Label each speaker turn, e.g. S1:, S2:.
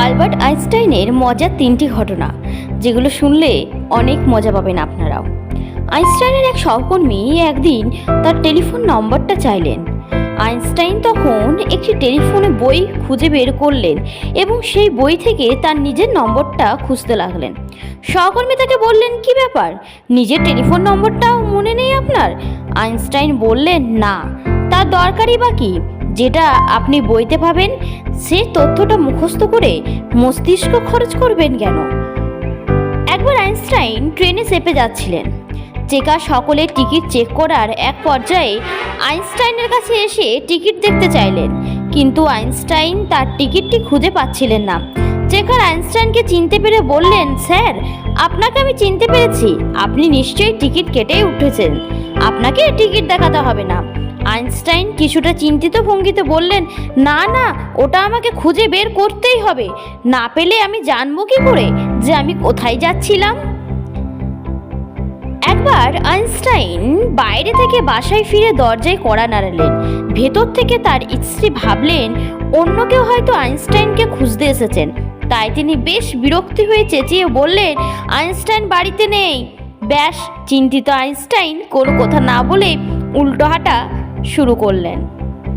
S1: Albert আইনস্টাইনের মজার 3টি ঘটনা, যেগুলো শুনলে অনেক মজা পাবেন আপনারাও। আইনস্টাইনের এক সহকর্মী একদিন তার টেলিফোন নম্বরটা চাইলেন। আইনস্টাইন তখন একটি টেলিফোনে বই খুঁজে বের করলেন এবং সেই বই থেকে তার নিজের নম্বরটা খুঁজতে লাগলেন। সহকর্মী তাকে বললেন, কি ব্যাপার, নিজের টেলিফোন নম্বরটাও মনে নেই আপনার? আইনস্টাইন বললেন, না, তার দরকারই বা কি? যেটা আপনি বইতে পাবেন সে তথ্যটা মুখস্থ করে মস্তিষ্ক খরচ করবেন কেন? একবার আইনস্টাইন ট্রেনে চেপে যাচ্ছিলেন। চেকার সকলের টিকিট চেক করার এক পর্যায়ে আইনস্টাইনের কাছে এসে টিকিট দেখতে চাইলেন, কিন্তু আইনস্টাইন তার টিকিটটি খুঁজে পাচ্ছিলেন না। চেকার আইনস্টাইনকে চিনতে পেরে বললেন, স্যার, আপনাকে আমি চিনতে পেরেছি, আপনি নিশ্চয়ই টিকিট কেটেই উঠেছেন, আপনাকে টিকিট দেখাতে হবে না। আইনস্টাইন কিছুটা চিন্তিত ভঙ্গিতে বললেন, না না, ওটা আমাকে খুঁজে বের করতেই হবে, না পেলে আমি জানবো কি করে যে আমি কোথায় যাচ্ছিলাম? একবার আইনস্টাইন বাইরে থেকে বাসায় ফিরে দরজায় কড়া নাড়ালেন। ভেতর থেকে তার স্ত্রী ভাবলেন অন্য কেউ হয়তো আইনস্টাইনকে খুঁজতে এসেছেন, তাই তিনি বেশ বিরক্তি হয়ে চেঁচিয়ে বললেন, আইনস্টাইন বাড়িতে নেই। ব্যাস, চিন্তিত আইনস্টাইন কোনো কথা না বলে উল্টো হাঁটা শুরু করলেন।